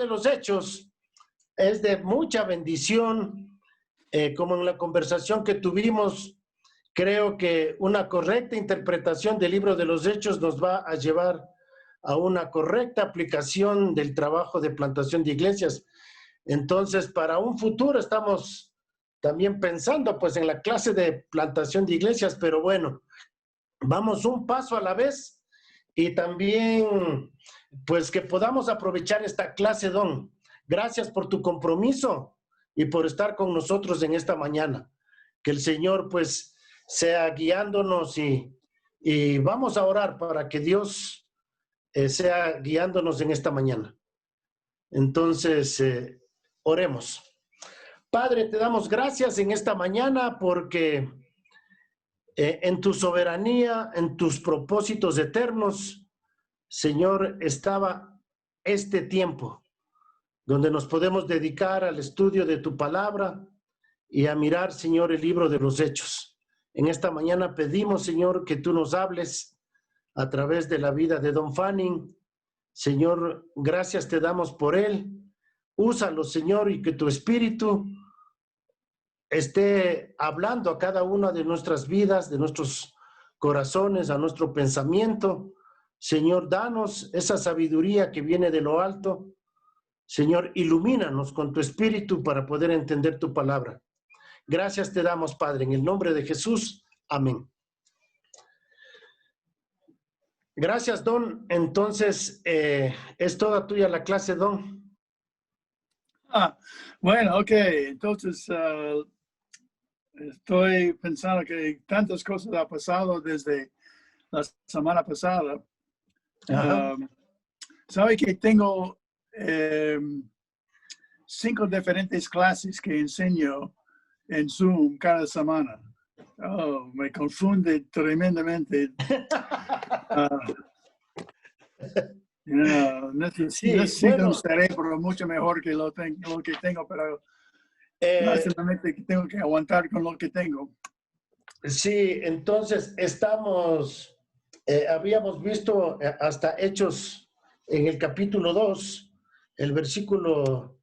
de los Hechos es de mucha bendición, como en la conversación que tuvimos. Creo que una correcta interpretación del libro de los Hechos nos va a llevar a una correcta aplicación del trabajo de plantación de iglesias. Entonces, para un futuro estamos también pensando pues en la clase de plantación de iglesias, pero bueno, vamos un paso a la vez y también pues que podamos aprovechar esta clase, Don. Gracias por tu compromiso y por estar con nosotros en esta mañana. Que el Señor pues sea guiándonos y vamos a orar para que Dios sea guiándonos en esta mañana. Entonces, oremos. Padre, te damos gracias en esta mañana porque en tu soberanía, en tus propósitos eternos, Señor, estaba este tiempo donde nos podemos dedicar al estudio de tu palabra y a mirar, Señor, el libro de los Hechos. En esta mañana pedimos, Señor, que tú nos hables a través de la vida de Don Fanning. Señor, gracias te damos por él. Úsalo, Señor, y que tu Espíritu esté hablando a cada una de nuestras vidas, de nuestros corazones, a nuestro pensamiento. Señor, danos esa sabiduría que viene de lo alto. Señor, ilumínanos con tu Espíritu para poder entender tu palabra. Gracias te damos, Padre, en el nombre de Jesús. Amén. Gracias, Don. Entonces, es toda tuya la clase, Don. Bueno, ok. Entonces, estoy pensando que tantas cosas han pasado desde la semana pasada. Sabe que tengo 5 diferentes clases que enseño en Zoom cada semana. Oh, me confunde tremendamente. Necesito un cerebro mucho mejor que lo que tengo, pero básicamente tengo que aguantar con lo que tengo. Sí, entonces habíamos visto hasta Hechos en el capítulo 2, el versículo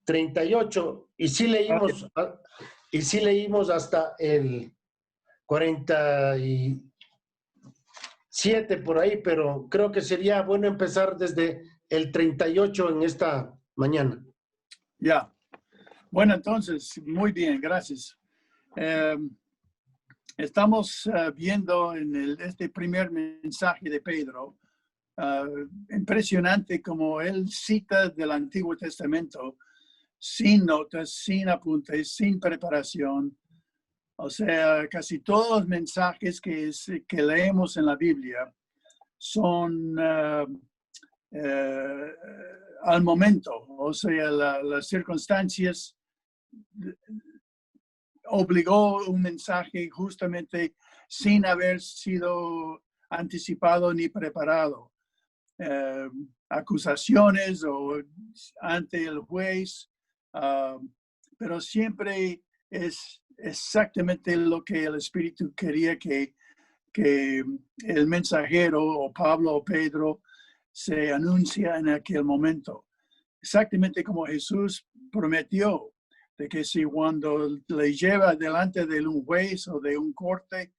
38, y sí leímos hasta el 47 por ahí, pero creo que sería bueno empezar desde el 38 en esta mañana. Ya. Bueno, entonces, muy bien, gracias. Estamos viendo en este primer mensaje de Pedro, impresionante como él cita del Antiguo Testamento sin notas, sin apuntes, sin preparación. O sea, casi todos los mensajes que leemos en la Biblia son al momento. O sea, las circunstancias obligó un mensaje justamente sin haber sido anticipado ni preparado. Acusaciones o ante el juez, pero siempre es exactamente lo que el Espíritu quería que el mensajero o Pablo o Pedro se anuncia en aquel momento. Exactamente como Jesús prometió, de que si cuando le lleva delante de un juez o de un corte,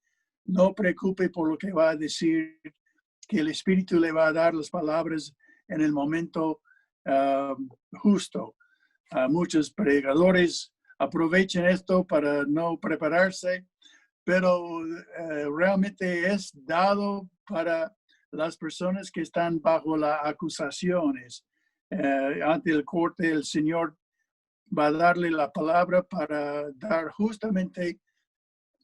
no preocupe por lo que va a decir, que el Espíritu le va a dar las palabras en el momento justo. Muchos predicadores aprovechan esto para no prepararse, pero realmente es dado para las personas que están bajo las acusaciones. Ante el corte, el Señor va a darle la palabra para dar justamente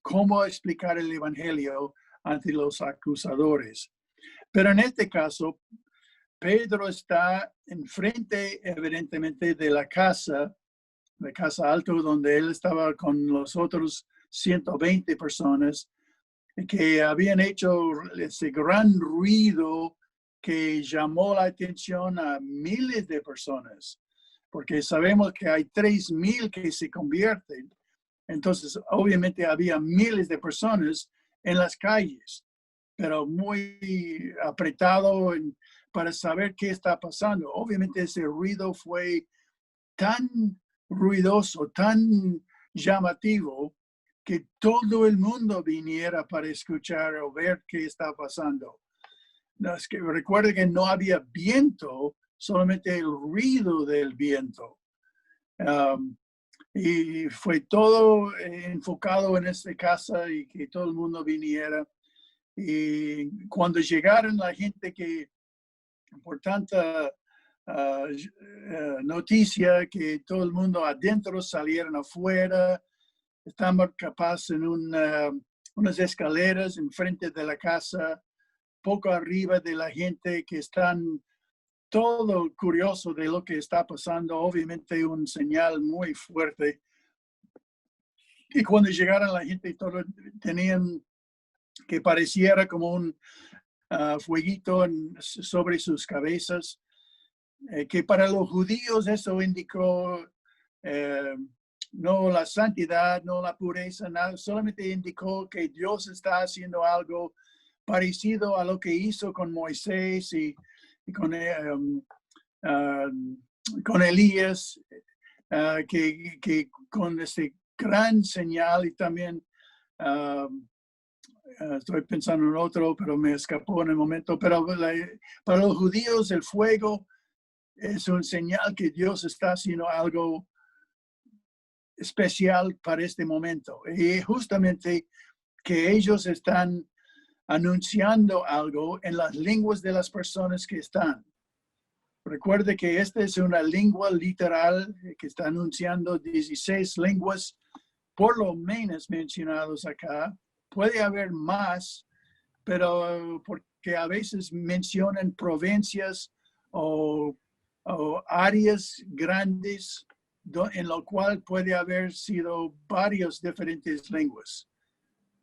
cómo explicar el Evangelio ante los acusadores. Pero en este caso, Pedro está enfrente, evidentemente, de la casa alta, donde él estaba con los otros 120 personas que habían hecho ese gran ruido que llamó la atención a miles de personas, porque sabemos que hay 3,000 que se convierten. Entonces, obviamente, había miles de personas en las calles. pero muy apretado para saber qué está pasando. Obviamente ese ruido fue tan ruidoso, tan llamativo, que todo el mundo viniera para escuchar o ver qué está pasando. No, es que recuerde que no había viento, solamente el ruido del viento. Y fue todo enfocado en esta casa y que todo el mundo viniera. Y cuando llegaron la gente que, por tanta noticia, que todo el mundo adentro salieron afuera, estamos capaz en unas escaleras enfrente de la casa, poco arriba de la gente que están todo curioso de lo que está pasando, obviamente un señal muy fuerte. Y cuando llegaron la gente, todos tenían que pareciera como un fueguito sobre sus cabezas, que para los judíos eso indicó no la santidad, no la pureza, nada, solamente indicó que Dios está haciendo algo parecido a lo que hizo con Moisés y con Elías, que con este gran señal. Y también estoy pensando en otro, pero me escapó en el momento. Pero para los judíos el fuego es un señal que Dios está haciendo algo especial para este momento. Y justamente que ellos están anunciando algo en las lenguas de las personas que están. Recuerde que esta es una lengua literal que está anunciando 16 lenguas, por lo menos mencionados acá. Puede haber más, pero porque a veces mencionan provincias o áreas grandes en lo cual puede haber sido varias diferentes lenguas.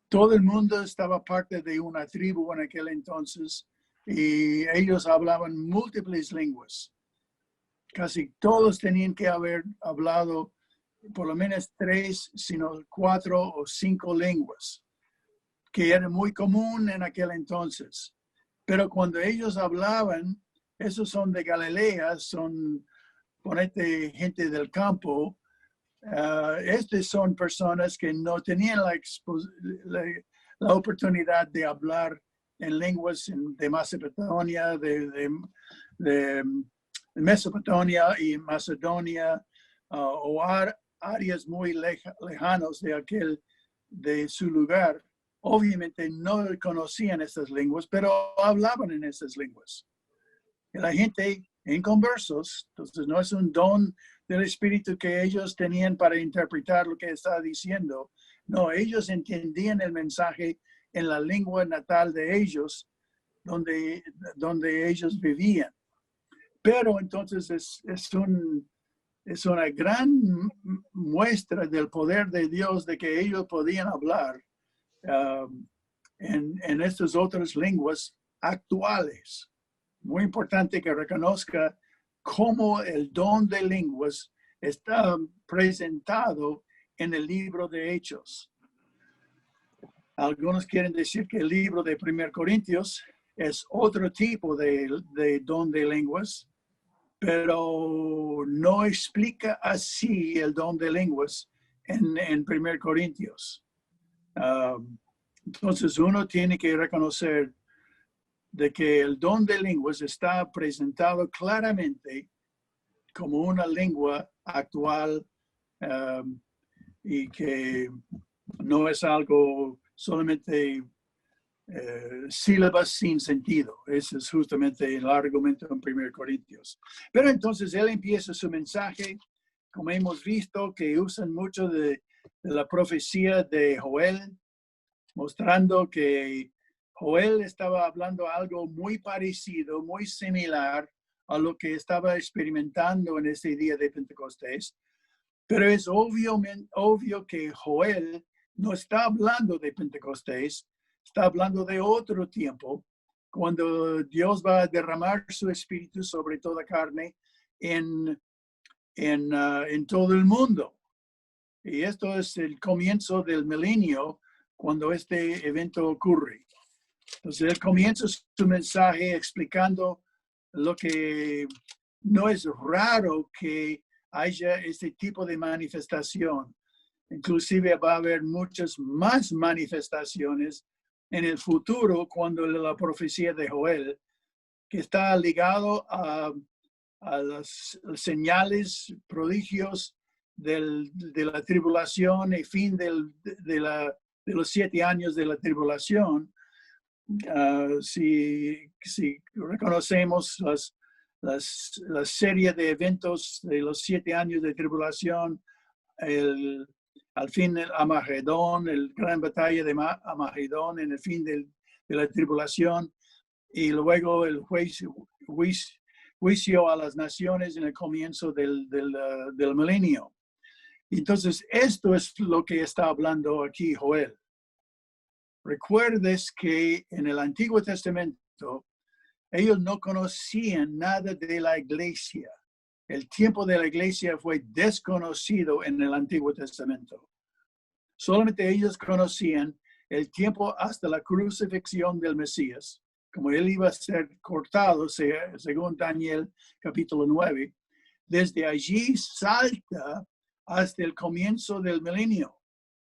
Todo el mundo estaba parte de una tribu en aquel entonces y ellos hablaban múltiples lenguas. Casi todos tenían que haber hablado por lo menos 3, sino 4 o 5 lenguas, que era muy común en aquel entonces. Pero cuando ellos hablaban, esos son de Galilea, son, ponete, gente del campo. Estas son personas que no tenían la oportunidad de hablar en lenguas de Macedonia, de Mesopotamia y Macedonia, o áreas muy lejanos de su lugar. Obviamente no conocían estas lenguas, pero hablaban en esas lenguas. Y la gente en conversos, entonces no es un don del Espíritu que ellos tenían para interpretar lo que estaba diciendo. No, ellos entendían el mensaje en la lengua natal de ellos, donde ellos vivían. Pero entonces es una gran muestra del poder de Dios de que ellos podían hablar en estas otras lenguas actuales. Muy importante que reconozca cómo el don de lenguas está presentado en el libro de Hechos. Algunos quieren decir que el libro de 1 Corintios es otro tipo de don de lenguas, pero no explica así el don de lenguas en 1 Corintios. Entonces uno tiene que reconocer de que el don de lenguas está presentado claramente como una lengua actual, y que no es algo solamente sílabas sin sentido. Ese es justamente el argumento en 1 Corintios. Pero entonces él empieza su mensaje, como hemos visto, que usan mucho de la profecía de Joel, mostrando que Joel estaba hablando algo muy parecido, muy similar a lo que estaba experimentando en este día de Pentecostés. Pero es obvio que Joel no está hablando de Pentecostés, está hablando de otro tiempo, cuando Dios va a derramar su espíritu sobre toda carne en todo el mundo. Y esto es el comienzo del milenio, cuando este evento ocurre. Entonces él comienza su mensaje explicando lo que no es raro que haya este tipo de manifestación. Inclusive va a haber muchas más manifestaciones en el futuro cuando la profecía de Joel, que está ligado a las señales, prodigios de la tribulación y fin de los 7 años de la tribulación. Si reconocemos la serie de eventos de los 7 años de tribulación, al fin el Amagedón, el gran batalla de Amagedón en el fin de la tribulación, y luego el juicio a las naciones en el comienzo del milenio. Entonces, esto es lo que está hablando aquí Joel. Recuerdes que en el Antiguo Testamento ellos no conocían nada de la iglesia. El tiempo de la iglesia fue desconocido en el Antiguo Testamento. Solamente ellos conocían el tiempo hasta la crucifixión del Mesías, como él iba a ser cortado, según Daniel capítulo 9. Desde allí salta hasta el comienzo del milenio.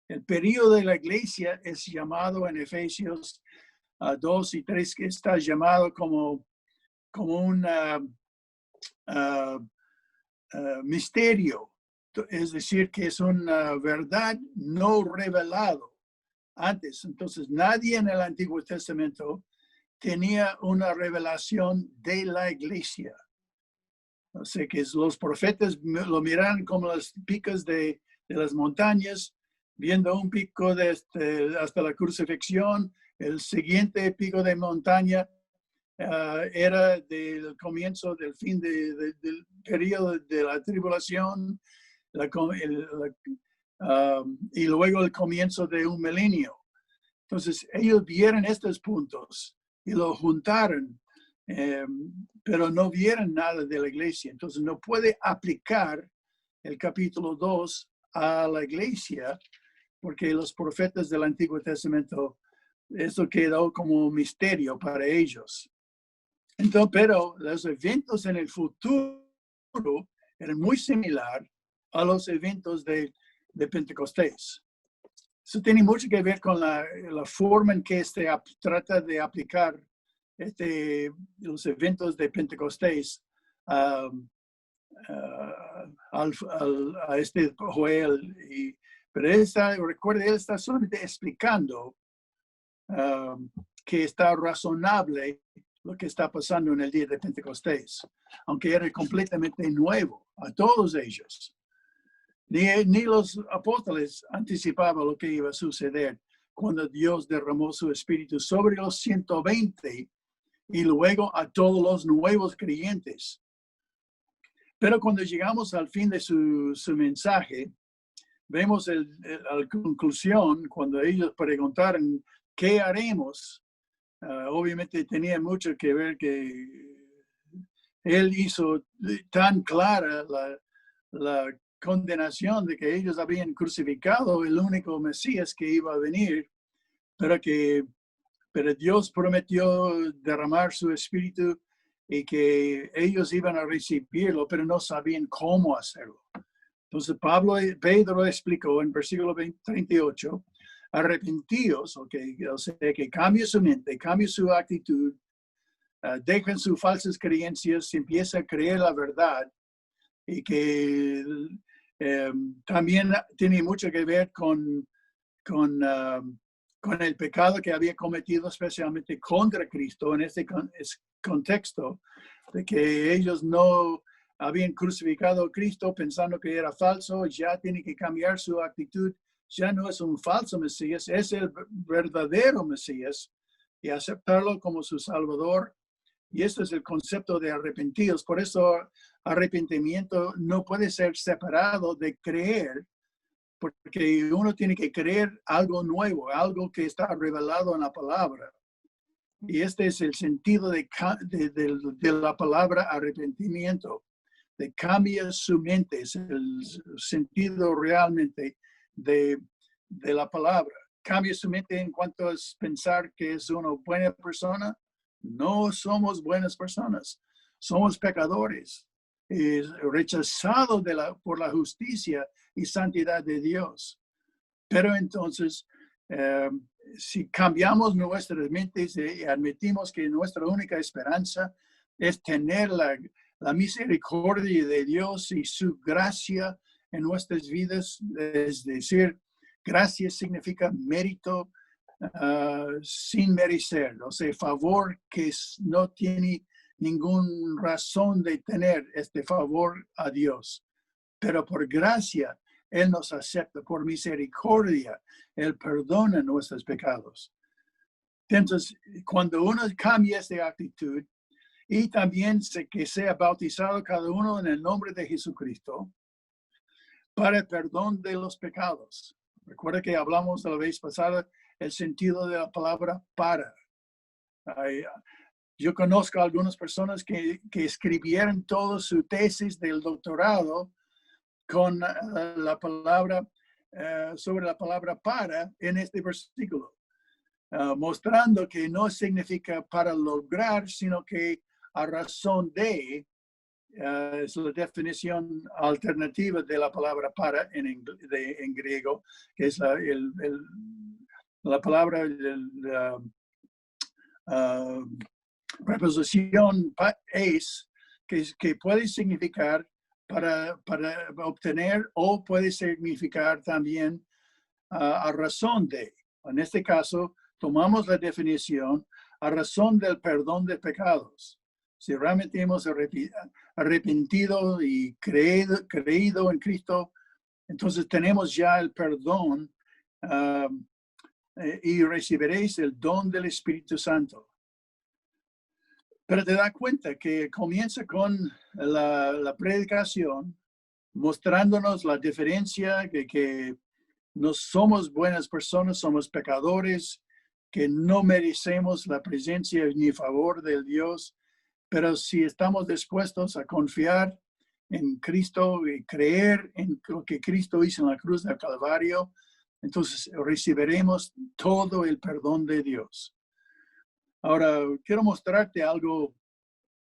El periodo de la iglesia es llamado en Efesios 2 y 3, que está llamado como un misterio. Es decir, que es una verdad no revelado antes. Entonces, nadie en el Antiguo Testamento tenía una revelación de la iglesia. O sea, que los profetas lo miran como las picas de las montañas, viendo un pico hasta la crucifixión. El siguiente pico de montaña era del comienzo del fin del periodo de la tribulación, y luego el comienzo de un milenio. Entonces, ellos vieron estos puntos y lo juntaron, pero no vieron nada de la iglesia. Entonces, no puede aplicar el capítulo 2 a la iglesia, porque los profetas del Antiguo Testamento, eso quedó como un misterio para ellos. Entonces, pero los eventos en el futuro eran muy similares a los eventos de Pentecostés. Eso tiene mucho que ver con la forma en que trata de aplicar los eventos de Pentecostés a este Joel. Pero recuerde, él está solamente explicando que está razonable lo que está pasando en el día de Pentecostés, aunque era completamente nuevo a todos ellos. Ni los apóstoles anticipaban lo que iba a suceder cuando Dios derramó su espíritu sobre los 120 y luego a todos los nuevos creyentes. Pero cuando llegamos al fin de su mensaje, vemos la conclusión, cuando ellos preguntaron, ¿qué haremos? Obviamente tenía mucho que ver que él hizo tan clara la condenación de que ellos habían crucificado el único Mesías que iba a venir, pero Dios prometió derramar su espíritu y que ellos iban a recibirlo, pero no sabían cómo hacerlo. Entonces Pedro explicó en versículo 38, arrepentíos, o sea, que cambie su mente, cambie su actitud, dejen sus falsas creencias, empieza a creer la verdad, y que también tiene mucho que ver con el pecado que había cometido especialmente contra Cristo en este contexto, de que ellos no habían crucificado a Cristo pensando que era falso. Ya tiene que cambiar su actitud. Ya no es un falso Mesías, es el verdadero Mesías, y aceptarlo como su Salvador. Y este es el concepto de arrepentidos. Por eso arrepentimiento no puede ser separado de creer, porque uno tiene que creer algo nuevo, algo que está revelado en la palabra. Y este es el sentido de la palabra arrepentimiento, de cambia su mente, es el sentido realmente de la palabra. cambie su mente en cuanto a pensar que es una buena persona. No somos buenas personas, somos pecadores, rechazados por la justicia y santidad de Dios. Pero entonces, si cambiamos nuestras mentes y admitimos que nuestra única esperanza es tener la misericordia de Dios y su gracia en nuestras vidas, es decir, gracia significa mérito sin merecer, o sea, favor que no tiene ninguna razón de tener este favor a Dios. Pero por gracia, Él nos acepta, por misericordia, Él perdona nuestros pecados. Entonces, cuando uno cambia esta actitud y también que sea bautizado cada uno en el nombre de Jesucristo para el perdón de los pecados. Recuerda que hablamos la vez pasada el sentido de la palabra para. Yo conozco a algunas personas que escribieron toda su tesis del doctorado con la palabra, sobre la palabra para en este versículo, mostrando que no significa para lograr, sino que a razón de, es la definición alternativa de la palabra para en griego, que es la palabra, preposición es, que puede significar para obtener o puede significar también a razón de. En este caso, tomamos la definición a razón del perdón de pecados. Si realmente hemos arrepentido y creído en Cristo, entonces tenemos ya el perdón y recibiréis el don del Espíritu Santo. Pero te das cuenta que comienza con la predicación, mostrándonos la diferencia, que no somos buenas personas, somos pecadores, que no merecemos la presencia ni favor del Dios, pero si estamos dispuestos a confiar en Cristo y creer en lo que Cristo hizo en la cruz del Calvario, entonces recibiremos todo el perdón de Dios. Ahora, quiero mostrarte algo,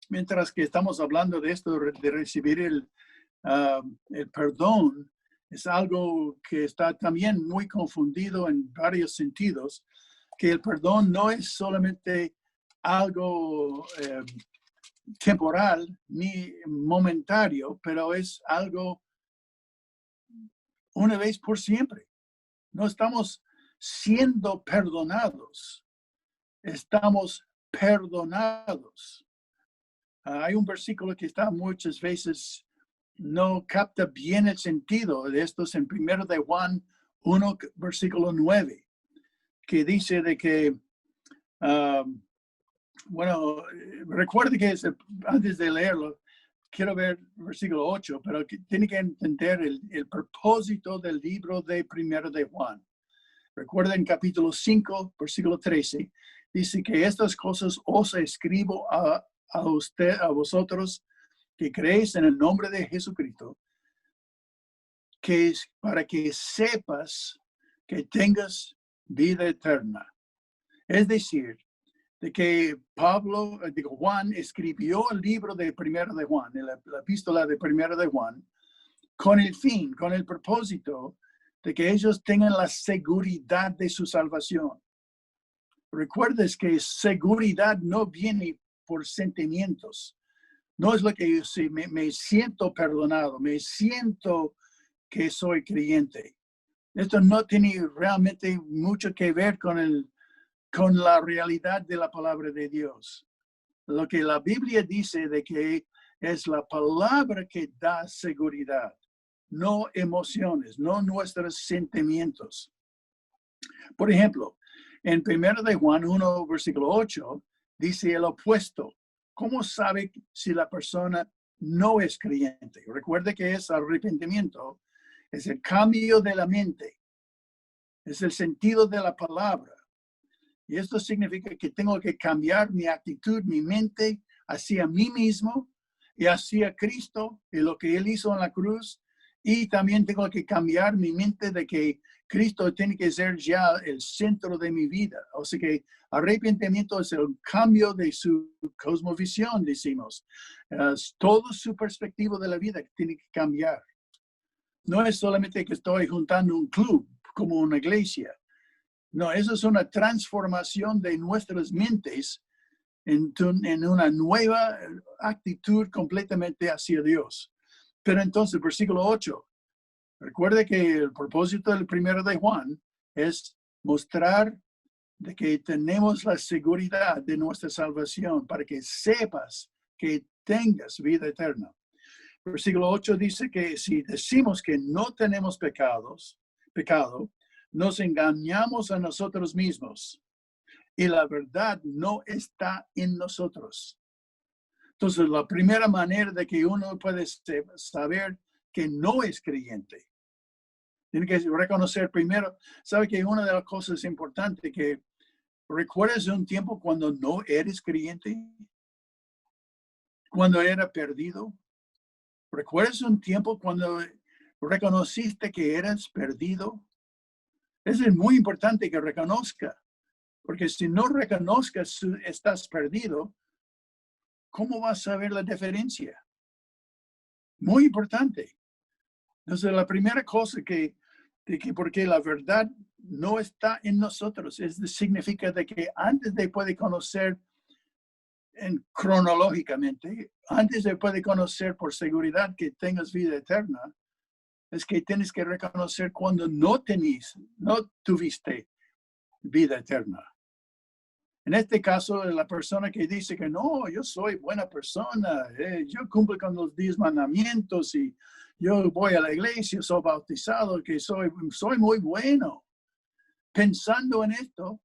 mientras que estamos hablando de esto, de recibir el perdón, es algo que está también muy confundido en varios sentidos, que el perdón no es solamente algo temporal ni momentario, pero es algo una vez por siempre. No estamos siendo perdonados. Estamos perdonados. Hay un versículo que está muchas veces no capta bien el sentido de estos en 1 de Juan 1, versículo 9, que dice de que, bueno, recuerde que antes de leerlo, quiero ver versículo 8, pero que tiene que entender el propósito del libro de 1 de Juan. Recuerden capítulo 5, versículo 13, dice que estas cosas os escribo a vosotros que creéis en el nombre de Jesucristo, que es para que sepas que tengas vida eterna. Es decir, de que Juan escribió el libro de 1 de Juan, la epístola de 1 de Juan, con el fin, con el propósito de que ellos tengan la seguridad de su salvación. Recuerdes que seguridad no viene por sentimientos. No es lo que yo me siento perdonado, me siento que soy creyente. Esto no tiene realmente mucho que ver con la realidad de la palabra de Dios. Lo que la Biblia dice de que es la palabra que da seguridad, no emociones, no nuestros sentimientos. Por ejemplo, en 1 de Juan 1, versículo 8, dice el opuesto. ¿Cómo sabe si la persona no es creyente? Recuerde que es arrepentimiento, es el cambio de la mente, es el sentido de la palabra. Y esto significa que tengo que cambiar mi actitud, mi mente hacia mí mismo y hacia Cristo y lo que Él hizo en la cruz Y también tengo que cambiar mi mente de que Cristo tiene que ser ya el centro de mi vida. O sea que arrepentimiento es el cambio de su cosmovisión, decimos. Todo su perspectiva de la vida tiene que cambiar. No es solamente que estoy juntando un club como una iglesia. No, eso es una transformación de nuestras mentes en una nueva actitud completamente hacia Dios. Pero entonces, versículo 8, recuerde que el propósito del primero de Juan es mostrar de que tenemos la seguridad de nuestra salvación para que sepas que tengas vida eterna. Versículo 8 dice que si decimos que no tenemos pecado, nos engañamos a nosotros mismos y la verdad no está en nosotros. Entonces, la primera manera de que uno puede saber que no es creyente, tiene que reconocer primero, sabe que una de las cosas importantes que recuerdas un tiempo cuando no eres creyente, cuando era perdido. ¿Recuerdas un tiempo cuando reconociste que eras perdido? Eso es muy importante que reconozca, porque si no reconozcas estás perdido, ¿cómo vas a ver la diferencia? Muy importante. Entonces, la primera cosa porque la verdad no está en nosotros, significa de que antes de poder conocer cronológicamente, antes de poder conocer por seguridad que tengas vida eterna, es que tienes que reconocer cuando no tuviste vida eterna. En este caso, la persona que dice que no, yo soy buena persona, yo cumplo con los 10 mandamientos y yo voy a la iglesia, soy bautizado, que soy muy bueno. Pensando en esto,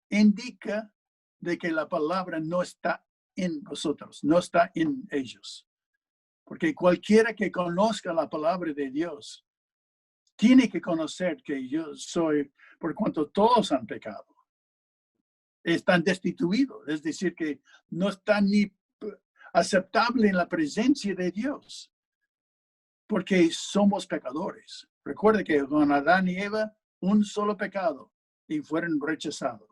indica de que la palabra no está en vosotros, no está en ellos. Porque cualquiera que conozca la palabra de Dios tiene que conocer que yo soy, por cuanto todos han pecado. Están destituidos, es decir, que no están ni aceptables en la presencia de Dios, porque somos pecadores. Recuerde que con Adán y Eva, un solo pecado y fueron rechazados.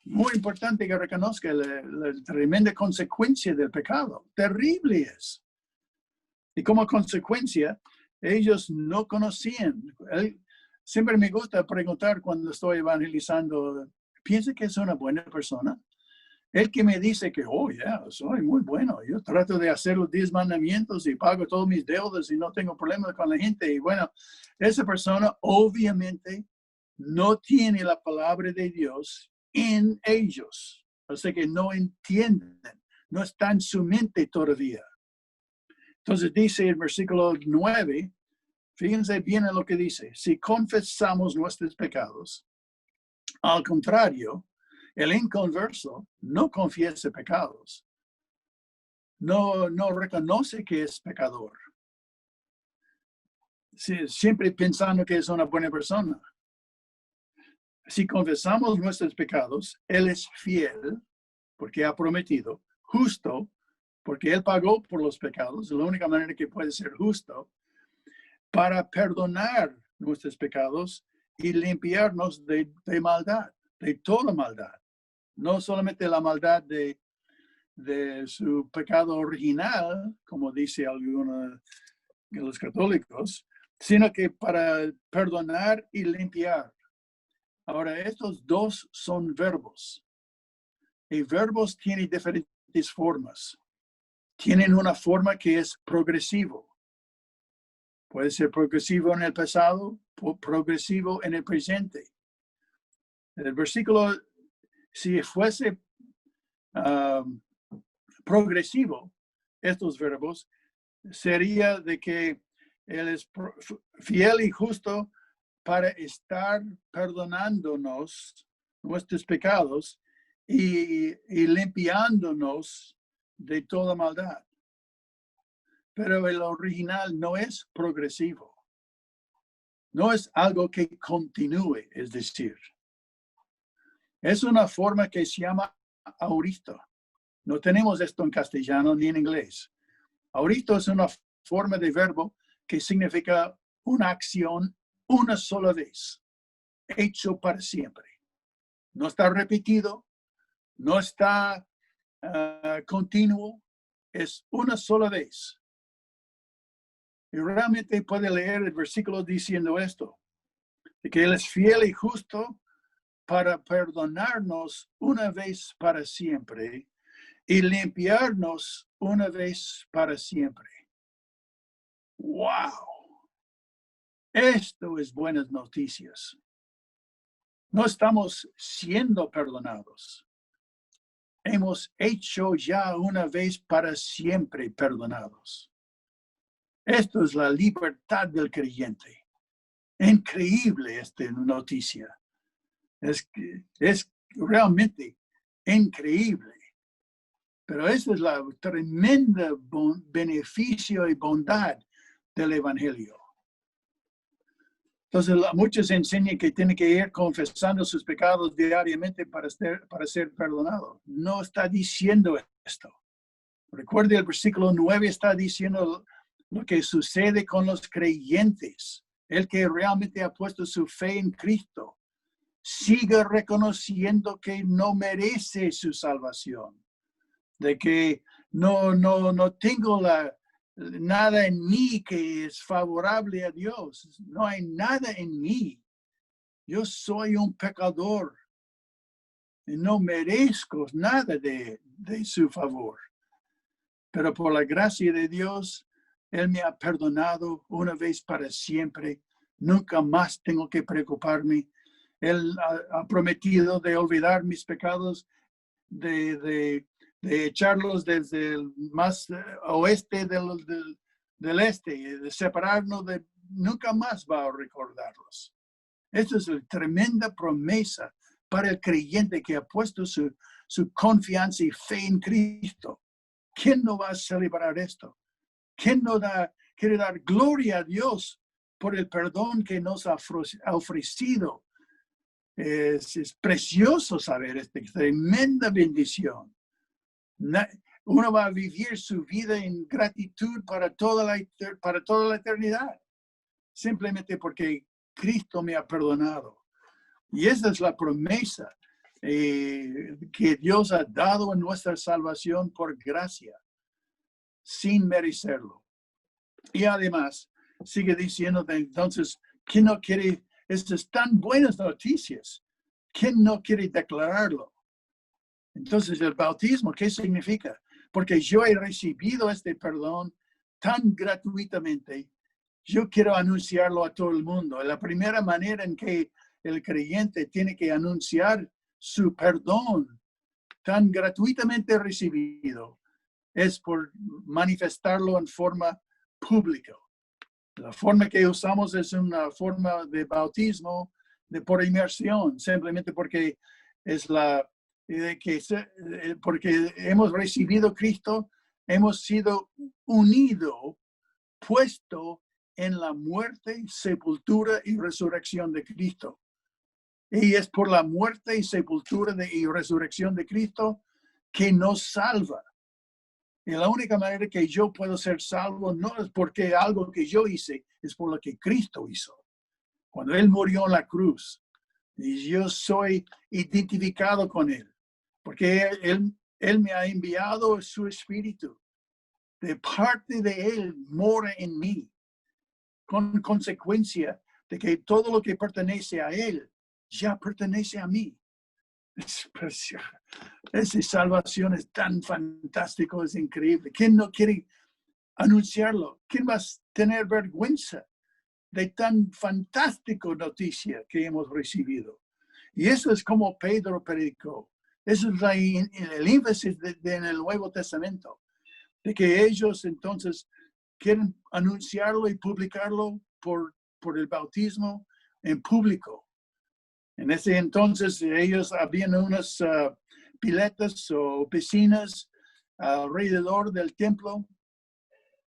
Muy importante que reconozca la tremenda consecuencia del pecado. Terrible es. Y como consecuencia, ellos no conocían. Siempre me gusta preguntar cuando estoy evangelizando, ¿piensa que es una buena persona? El que me dice que, soy muy bueno. Yo trato de hacer los 10 mandamientos y pago todos mis deudas y no tengo problemas con la gente. Y bueno, esa persona obviamente no tiene la palabra de Dios en ellos. O sea que no entienden, no está en su mente todavía. Entonces dice el versículo 9, fíjense bien en lo que dice, si confesamos nuestros pecados, al contrario, el inconverso no confiesa pecados, no reconoce que es pecador, siempre pensando que es una buena persona. Si confesamos nuestros pecados, Él es fiel, porque ha prometido, justo, porque Él pagó por los pecados, la única manera que puede ser justo, para perdonar nuestros pecados y limpiarnos de maldad, de toda maldad. No solamente la maldad de su pecado original, como dice algunos de los católicos, sino que para perdonar y limpiar. Ahora, estos dos son verbos. Y verbos tienen diferentes formas. Tienen una forma que es progresivo. Puede ser progresivo en el pasado, progresivo en el presente. El versículo, si fuese progresivo, estos verbos, sería de que Él es fiel y justo para estar perdonándonos nuestros pecados y limpiándonos de toda maldad. Pero el original no es progresivo. No es algo que continúe, es decir. Es una forma que se llama auristo. No tenemos esto en castellano ni en inglés. Auristo es una forma de verbo que significa una acción una sola vez, hecho para siempre. No está repetido, no está continuo, es una sola vez. Y realmente puede leer el versículo diciendo esto, de que Él es fiel y justo para perdonarnos una vez para siempre y limpiarnos una vez para siempre. ¡Wow! Esto es buenas noticias. No estamos siendo perdonados. Hemos hecho ya una vez para siempre perdonados. Esto es la libertad del creyente. Increíble esta noticia. Es realmente increíble. Pero esa es la tremenda beneficio y bondad del Evangelio. Entonces, muchos enseñan que tiene que ir confesando sus pecados diariamente para ser perdonado. No está diciendo esto. Recuerde, el versículo 9 está diciendo lo que sucede con los creyentes. El que realmente ha puesto su fe en Cristo sigue reconociendo que no merece su salvación, de que no tengo nada en mí que es favorable a Dios. No hay nada en mí. Yo soy un pecador y no merezco nada de su favor. Pero por la gracia de Dios, Él me ha perdonado una vez para siempre. Nunca más tengo que preocuparme. Él ha prometido de olvidar mis pecados, de echarlos desde el más oeste del este, de separarnos, nunca más va a recordarlos. Esta es una tremenda promesa para el creyente que ha puesto su confianza y fe en Cristo. ¿Quién no va a celebrar esto? ¿Quién no quiere dar gloria a Dios por el perdón que nos ha ofrecido? Es precioso saber esta tremenda bendición. Uno va a vivir su vida en gratitud para toda la eternidad, simplemente porque Cristo me ha perdonado. Y esa es la promesa que Dios ha dado en nuestra salvación por gracia, sin merecerlo. Y además, sigue diciendo, entonces, ¿quién no quiere estas tan buenas noticias? ¿Quién no quiere declararlo? Entonces, el bautismo, ¿qué significa? Porque yo he recibido este perdón tan gratuitamente, yo quiero anunciarlo a todo el mundo. La primera manera en que el creyente tiene que anunciar su perdón tan gratuitamente recibido es por manifestarlo en forma pública. La forma que usamos es una forma de bautismo por inmersión, simplemente porque es porque hemos recibido Cristo, hemos sido unidos, puesto en la muerte, sepultura y resurrección de Cristo. Y es por la muerte y sepultura y resurrección de Cristo que nos salva. Y la única manera que yo puedo ser salvo no es porque algo que yo hice, es por lo que Cristo hizo. Cuando Él murió en la cruz, y yo soy identificado con Él, porque Él me ha enviado su Espíritu. De parte de Él mora en mí, con consecuencia de que todo lo que pertenece a Él ya pertenece a mí. Es precioso. Esa salvación es tan fantástico, es increíble. ¿Quién no quiere anunciarlo? ¿Quién va a tener vergüenza de tan fantástico noticia que hemos recibido? Y eso es como Pedro predicó. Eso es el énfasis en el Nuevo Testamento, de que ellos entonces quieren anunciarlo y publicarlo por el bautismo en público. En ese entonces ellos habían unas piletas o piscinas alrededor del templo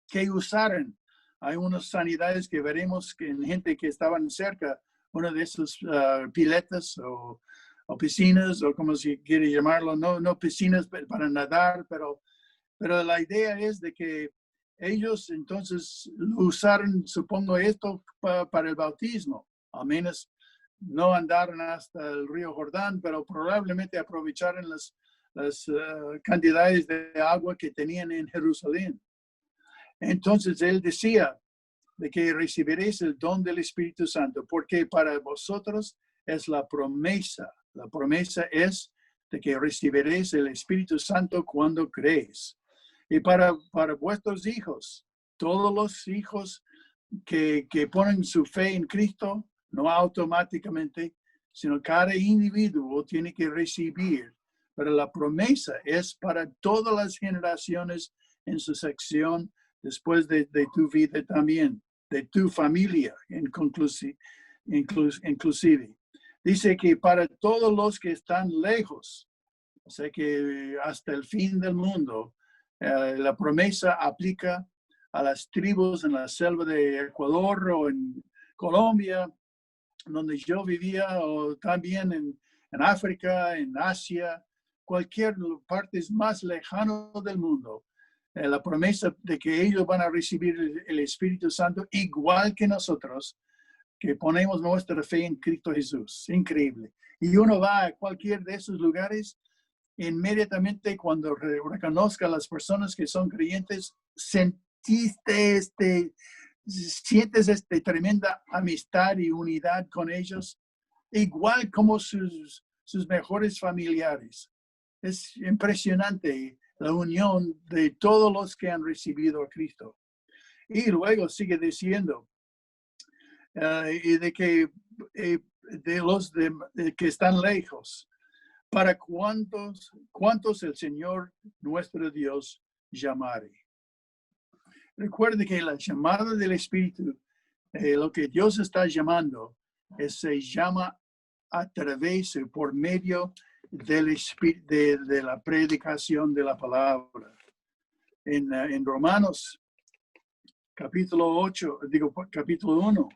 que usaron. Hay unas sanidades que veremos que en gente que estaban cerca, una de esas piletas o piscinas, o como se quiere llamarlo, no piscinas para nadar, pero la idea es de que ellos entonces usaron, supongo, esto para el bautismo, a menos no andaron hasta el río Jordán, pero probablemente aprovecharon las cantidades de agua que tenían en Jerusalén. Entonces él decía de que recibiréis el don del Espíritu Santo, porque para vosotros es la promesa. La promesa es de que recibiréis el Espíritu Santo cuando creéis. Y para vuestros hijos, todos los hijos que ponen su fe en Cristo, no automáticamente, sino cada individuo tiene que recibir. Pero la promesa es para todas las generaciones en sucesión después de tu vida también, de tu familia inclusive. Dice que para todos los que están lejos, o sea que hasta el fin del mundo, la promesa aplica a las tribus en la selva de Ecuador o en Colombia, donde yo vivía, o también en África, en Asia, cualquier parte más lejano del mundo. La promesa de que ellos van a recibir el Espíritu Santo igual que nosotros, que ponemos nuestra fe en Cristo Jesús. Increíble. Y uno va a cualquier de esos lugares, inmediatamente cuando reconozca a las personas que son creyentes, sientes tremenda amistad y unidad con ellos, igual como sus mejores familiares. Es impresionante la unión de todos los que han recibido a Cristo. Y luego sigue diciendo, y de que de los que están lejos, para cuántos el Señor nuestro Dios llamare. Recuerde que la llamada del Espíritu, lo que Dios está llamando, se llama a través, por medio del Espíritu, de la predicación de la palabra. En Romanos, capítulo 1,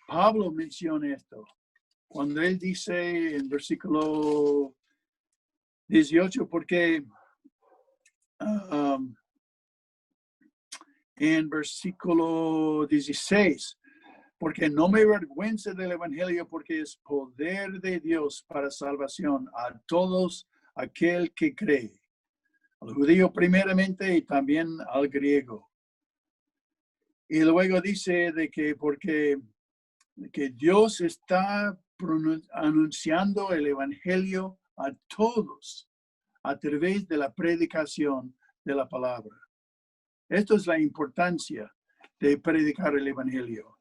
Pablo menciona esto. Cuando él dice en versículo 18, porque en versículo 16, porque no me avergüenzo del evangelio, porque es poder de Dios para salvación a todos aquel que cree, al judío primeramente y también al griego. Y luego dice de que porque que Dios está anunciando el evangelio a todos a través de la predicación de la palabra. Esto es la importancia de predicar el evangelio.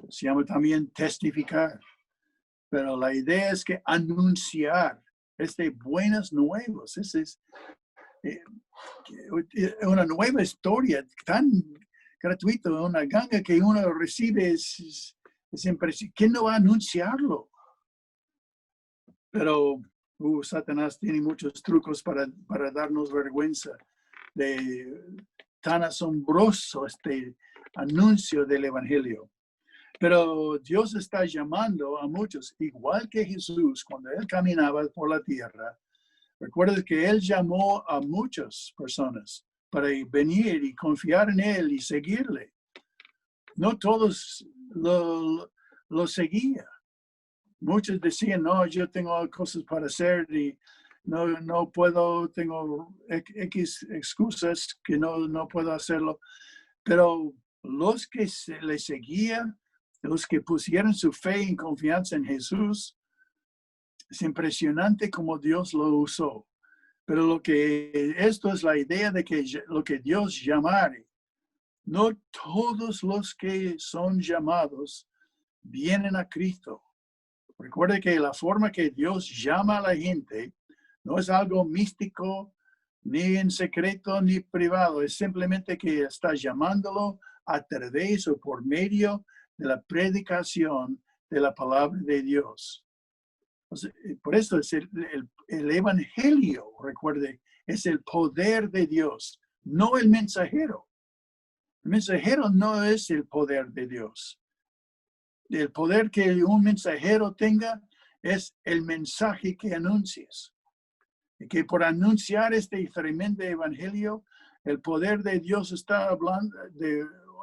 Se llama también testificar. Pero la idea es que anunciar buenas nuevas. Es una nueva historia tan gratuita, una ganga que uno recibe es impresionante. ¿Quién no va a anunciarlo? Pero Satanás tiene muchos trucos para darnos vergüenza de tan asombroso anuncio del evangelio. Pero Dios está llamando a muchos, igual que Jesús, cuando él caminaba por la tierra. Recuerda que él llamó a muchas personas para venir y confiar en él y seguirle. No todos lo seguían. Muchos decían, no, yo tengo cosas para hacer y no puedo, tengo X excusas que no puedo hacerlo. Pero los que le seguían, los que pusieron su fe y confianza en Jesús, es impresionante cómo Dios lo usó. Pero esto es la idea de que lo que Dios llamare, no todos los que son llamados vienen a Cristo. Recuerde que la forma que Dios llama a la gente no es algo místico, ni en secreto, ni privado. Es simplemente que está llamándolo a través o por medio de la predicación de la palabra de Dios. Por eso es el evangelio, recuerde, es el poder de Dios, no el mensajero. El mensajero no es el poder de Dios. El poder que un mensajero tenga es el mensaje que anuncies. Y que por anunciar este tremendo evangelio, El poder de Dios está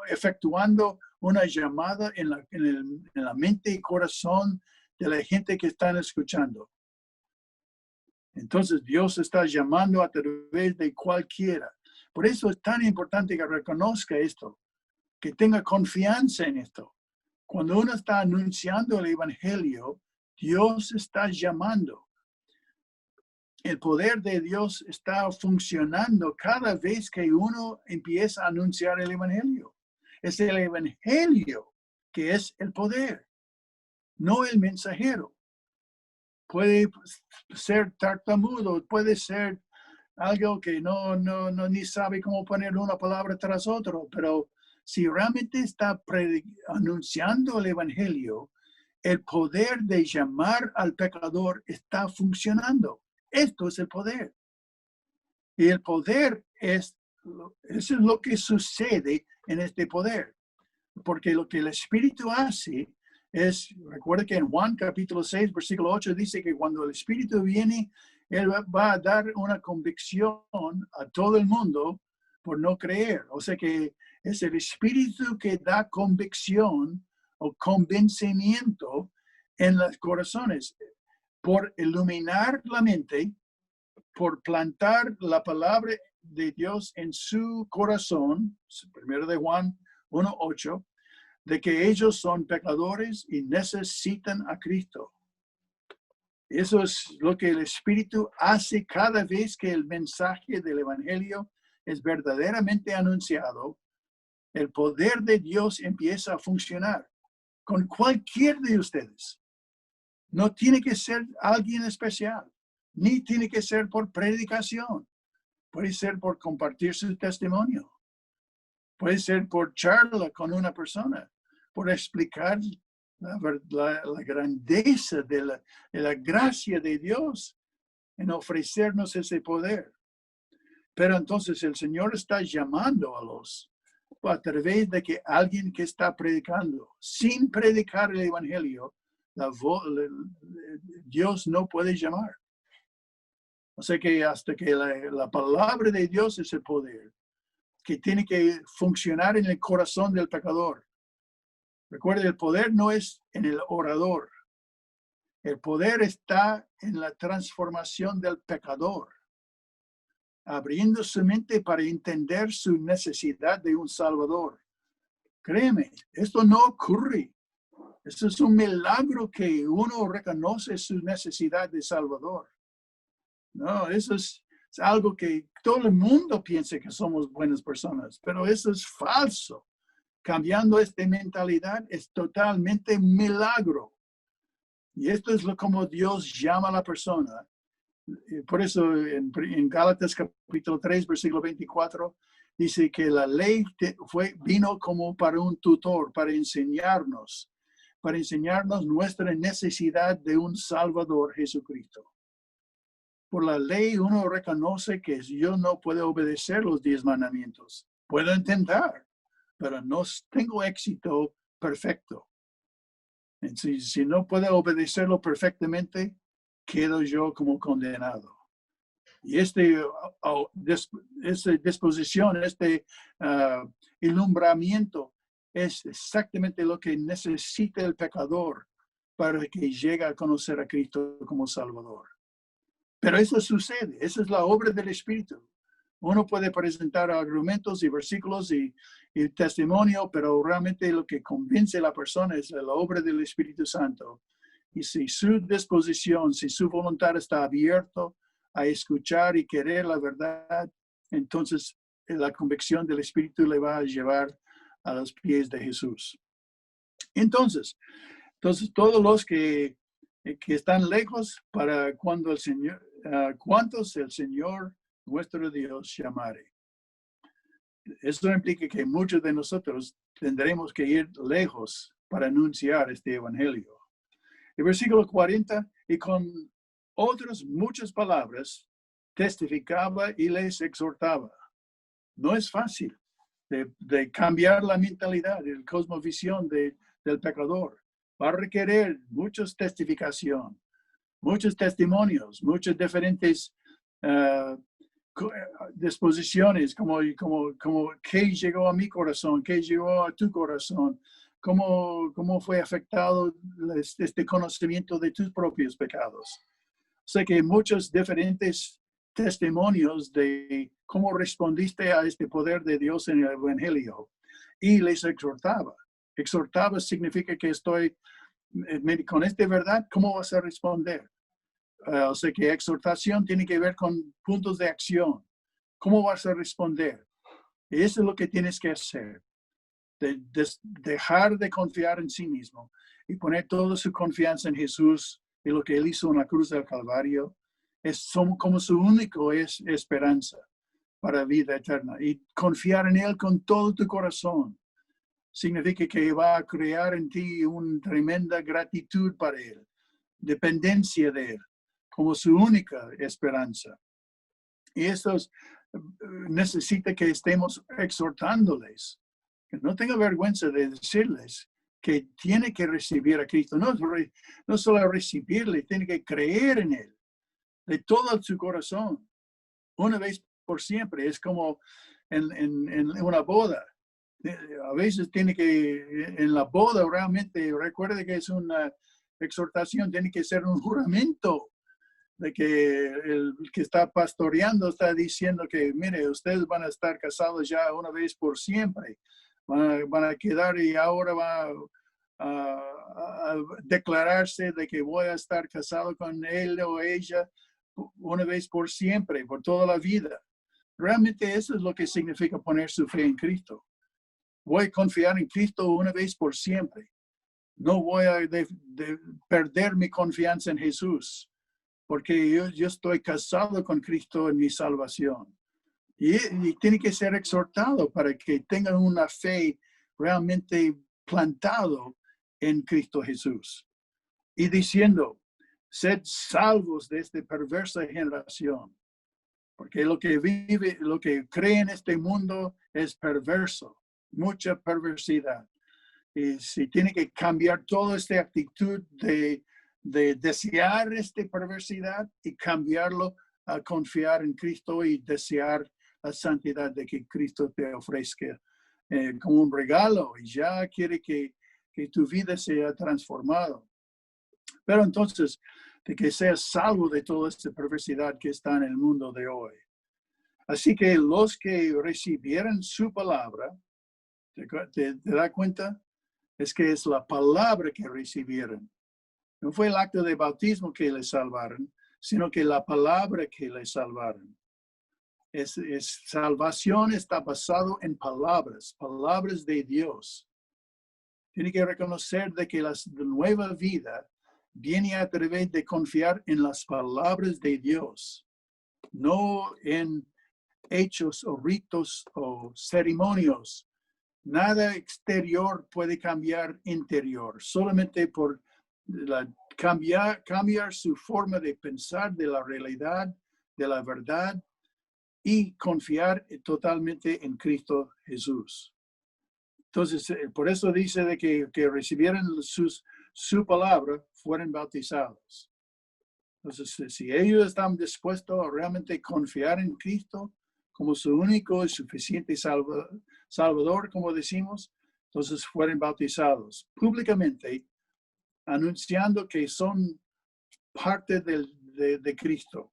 efectuando una llamada en la mente y corazón de la gente que están escuchando. Entonces Dios está llamando a través de cualquiera. Por eso es tan importante que reconozca esto, que tenga confianza en esto. Cuando uno está anunciando el evangelio, Dios está llamando. El poder de Dios está funcionando cada vez que uno empieza a anunciar el evangelio. Es el evangelio que es el poder, no el mensajero. Puede ser tartamudo, puede ser algo que no ni sabe cómo poner una palabra tras otra, pero si realmente está anunciando el evangelio, el poder de llamar al pecador está funcionando. Esto es el poder. Y el poder eso es lo que sucede en este poder. Porque lo que el Espíritu hace es, recuerda que en Juan capítulo 6, versículo 8 dice que cuando el Espíritu viene, Él va a dar una convicción a todo el mundo por no creer. O sea que es el Espíritu que da convicción o convencimiento en los corazones por iluminar la mente, por plantar la palabra de Dios en su corazón, primero de Juan 1:8, de que ellos son pecadores y necesitan a Cristo. Eso es lo que el Espíritu hace cada vez que el mensaje del Evangelio es verdaderamente anunciado. El poder de Dios empieza a funcionar con cualquier de ustedes. No tiene que ser alguien especial, ni tiene que ser por predicación. Puede ser por compartir su testimonio. Puede ser por charla con una persona, por explicar la grandeza de la gracia de Dios en ofrecernos ese poder. Pero entonces el Señor está llamando a través de que alguien que está predicando, sin predicar el Evangelio, Dios no puede llamar. O sea que hasta que la palabra de Dios es el poder que tiene que funcionar en el corazón del pecador. Recuerde, el poder no es en el orador. El poder está en la transformación del pecador, abriendo su mente para entender su necesidad de un Salvador. Créeme, esto no ocurre. Esto es un milagro que uno reconoce su necesidad de Salvador. No, eso es algo que todo el mundo piensa que somos buenas personas, pero eso es falso. Cambiando esta mentalidad es totalmente milagro. Y esto es como Dios llama a la persona. Por eso en Gálatas capítulo 3, versículo 24, dice que la ley vino como para un tutor, para enseñarnos nuestra necesidad de un Salvador, Jesucristo. Por la ley uno reconoce que yo no puedo obedecer los 10 mandamientos. Puedo intentar, pero no tengo éxito perfecto. Si no puedo obedecerlo perfectamente, quedo yo como condenado. Y esta disposición, ilumbramiento es exactamente lo que necesita el pecador para que llegue a conocer a Cristo como Salvador. Pero eso sucede, esa es la obra del Espíritu. Uno puede presentar argumentos y versículos y testimonio, pero realmente lo que convence a la persona es la obra del Espíritu Santo. Y si su disposición, si su voluntad está abierta a escuchar y querer la verdad, entonces la convicción del Espíritu le va a llevar a los pies de Jesús. Entonces todos los que están lejos, para cuando el Señor, cuantos el Señor nuestro Dios llamare. Eso implica que muchos de nosotros tendremos que ir lejos para anunciar este evangelio. El versículo 40, y con otras muchas palabras testificaba y les exhortaba. No es fácil de cambiar la mentalidad, la cosmovisión del pecador. Va a requerir muchas testificación, muchos testimonios, muchas diferentes disposiciones, como qué llegó a mi corazón, qué llegó a tu corazón, cómo fue afectado este conocimiento de tus propios pecados. O sea que muchos diferentes testimonios de cómo respondiste a este poder de Dios en el Evangelio, y les exhortaba. Exhortaba significa que estoy, con esta verdad, ¿cómo vas a responder? O sea que exhortación tiene que ver con puntos de acción. ¿Cómo vas a responder? Y eso es lo que tienes que hacer. Dejar de confiar en sí mismo y poner toda su confianza en Jesús y lo que Él hizo en la cruz del Calvario. Como su único esperanza para vida eterna. Y confiar en Él con todo tu corazón significa que va a crear en ti una tremenda gratitud para Él, dependencia de Él, como su única esperanza. Y esto necesita que estemos exhortándoles, que no tenga vergüenza de decirles que tiene que recibir a Cristo, no solo recibirle, tiene que creer en Él, de todo su corazón, una vez por siempre. Es como en una boda. A veces tiene que, en la boda realmente, recuerde que es una exhortación, tiene que ser un juramento de que el que está pastoreando está diciendo que, mire, ustedes van a estar casados ya una vez por siempre, van a quedar y ahora va a declararse de que voy a estar casado con él o ella una vez por siempre, por toda la vida. Realmente eso es lo que significa poner su fe en Cristo. Voy a confiar en Cristo una vez por siempre. No voy a perder mi confianza en Jesús, porque yo estoy casado con Cristo en mi salvación. Y tiene que ser exhortado para que tengan una fe realmente plantado en Cristo Jesús. Y diciendo, sed salvos de esta perversa generación, porque lo que cree en este mundo es perverso, mucha perversidad. Y si tiene que cambiar toda esta actitud de desear esta perversidad y cambiarlo a confiar en Cristo y desear la santidad de que Cristo te ofrezca como un regalo, y ya quiere que tu vida sea transformada. Pero entonces, de que seas salvo de toda esta perversidad que está en el mundo de hoy. Así que los que recibieran su palabra, ¿te das cuenta? Es que es la palabra que recibieron. No fue el acto de bautismo que les salvaron, sino que la palabra que les salvaron. Salvación está basado en palabras de Dios. Tiene que reconocer de que la nueva vida viene a través de confiar en las palabras de Dios, no en hechos o ritos o ceremonios. Nada exterior puede cambiar interior, solamente por cambiar su forma de pensar de la realidad, de la verdad, y confiar totalmente en Cristo Jesús. Entonces, por eso dice de que recibieran su palabra, fueron bautizados. Entonces, si ellos están dispuestos a realmente confiar en Cristo como su único y suficiente Salvador, como decimos, entonces fueron bautizados públicamente, anunciando que son parte de Cristo.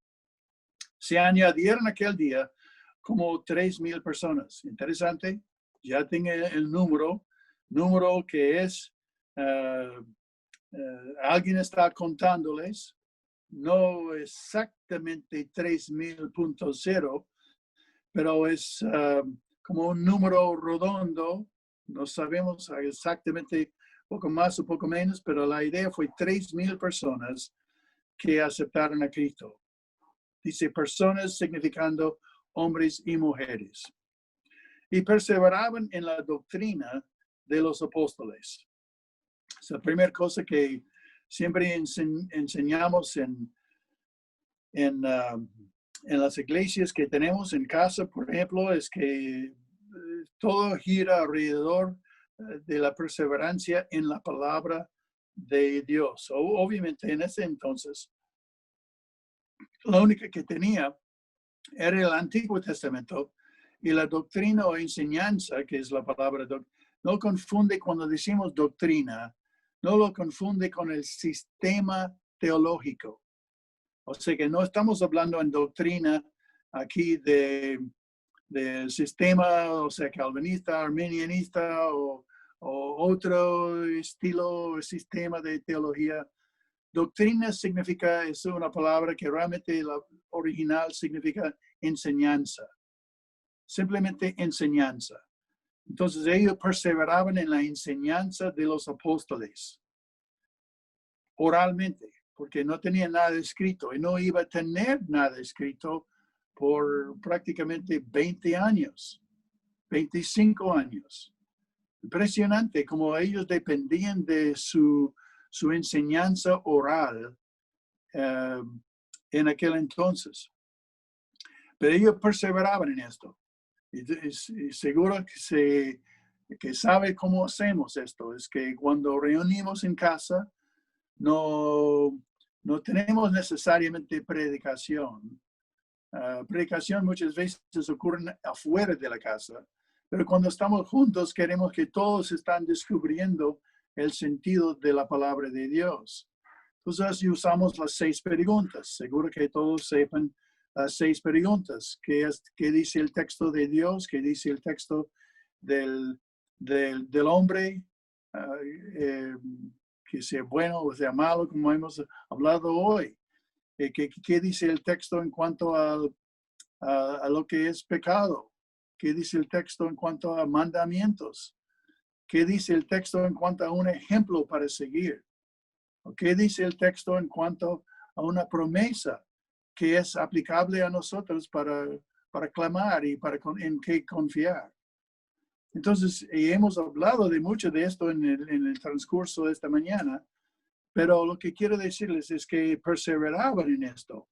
Se añadieron aquel día como 3,000 personas. Interesante, ya tengo el número que es, alguien está contándoles, no exactamente 3,000.0, pero es como un número redondo. No sabemos exactamente, poco más o poco menos, pero la idea fue 3,000 personas que aceptaron a Cristo. Dice personas significando hombres y mujeres. Y perseveraban en la doctrina de los apóstoles. Es la primera cosa que siempre enseñamos en las iglesias que tenemos en casa, por ejemplo, es que todo gira alrededor de la perseverancia en la palabra de Dios. Obviamente en ese entonces, la única que tenía era el Antiguo Testamento, y la doctrina o enseñanza, que es la palabra, no confunde cuando decimos doctrina, no lo confunde con el sistema teológico. O sea que no estamos hablando en doctrina aquí del sistema, o sea, calvinista, arminianista o otro estilo o sistema de teología. Doctrina significa, es una palabra que realmente la original significa enseñanza. Simplemente enseñanza. Entonces ellos perseveraban en la enseñanza de los apóstoles, oralmente, porque no tenían nada escrito y no iba a tener nada escrito por prácticamente 20 años, 25 años. Impresionante como ellos dependían de su enseñanza oral en aquel entonces. Pero ellos perseveraban en esto. Y seguro que sabe cómo hacemos esto. Es que cuando reunimos en casa, no tenemos necesariamente predicación. Predicación muchas veces ocurre afuera de la casa. Pero cuando estamos juntos, queremos que todos están descubriendo el sentido de la palabra de Dios. Entonces, usamos las 6 preguntas. Seguro que todos sepan las 6 preguntas. ¿Qué dice el texto de Dios? ¿Qué dice el texto del hombre? Que sea bueno o sea malo, como hemos hablado hoy. ¿Qué dice el texto en cuanto a lo que es pecado? ¿Qué dice el texto en cuanto a mandamientos? ¿Qué dice el texto en cuanto a un ejemplo para seguir? ¿Qué dice el texto en cuanto a una promesa que es aplicable a nosotros para clamar y en qué confiar? Entonces, hemos hablado de mucho de esto en el transcurso de esta mañana, pero lo que quiero decirles es que perseveraban en esto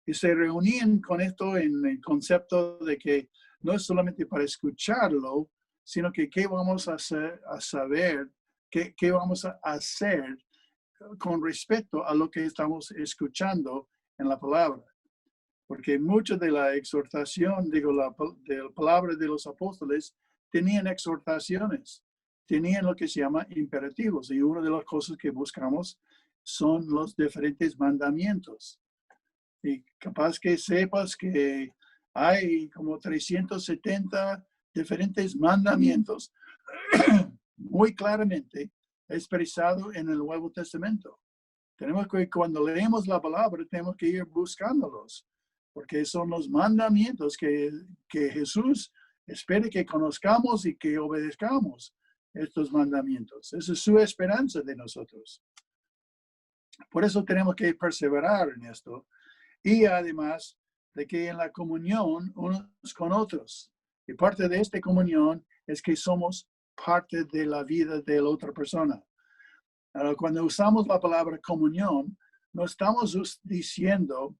y se reunían con esto en el concepto de que no es solamente para escucharlo, sino que qué vamos a saber, qué vamos a hacer con respecto a lo que estamos escuchando en la palabra. Porque mucho de la exhortación, de la palabra de los apóstoles, tenían exhortaciones, tenían lo que se llama imperativos. Y una de las cosas que buscamos son los diferentes mandamientos. Y capaz que sepas que hay como 370 diferentes mandamientos muy claramente expresado en el Nuevo Testamento. Tenemos que, cuando leemos la palabra, tenemos que ir buscándolos, porque son los mandamientos que Jesús espera que conozcamos y que obedezcamos estos mandamientos. Esa es su esperanza de nosotros. Por eso tenemos que perseverar en esto. Y además de que en la comunión unos con otros. Y parte de esta comunión es que somos parte de la vida de la otra persona. Cuando usamos la palabra comunión, no estamos diciendo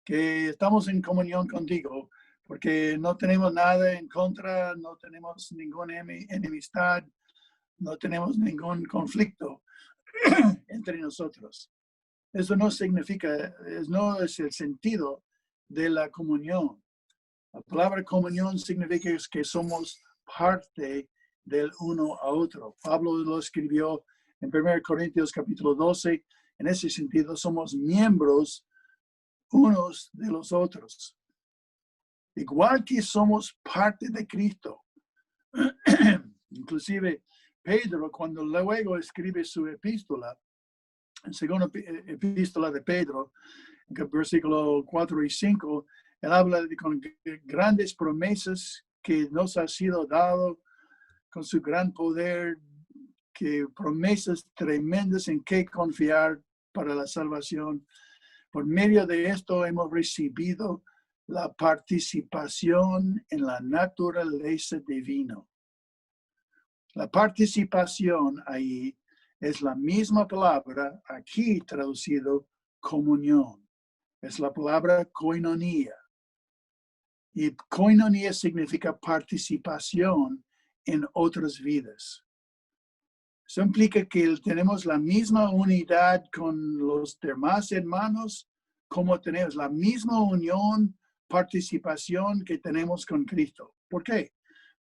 que estamos en comunión contigo porque no tenemos nada en contra, no tenemos ninguna enemistad, no tenemos ningún conflicto entre nosotros. Eso no significa, no es el sentido de la comunión. La palabra comunión significa que somos parte del uno a otro. Pablo lo escribió en 1 Corintios capítulo 12. En ese sentido, somos miembros unos de los otros. Igual que somos parte de Cristo. Inclusive, Pedro, cuando luego escribe su epístola, en segunda epístola de Pedro, en versículo 4 y 5, él habla con grandes promesas que nos ha sido dado con su gran poder, que promesas tremendas en que confiar para la salvación. Por medio de esto hemos recibido la participación en la naturaleza divina. La participación ahí es la misma palabra, aquí traducido comunión. Es la palabra koinonia. Y koinonia significa participación en otras vidas. Eso implica que tenemos la misma unidad con los demás hermanos, como tenemos la misma unión participación que tenemos con Cristo. ¿Por qué?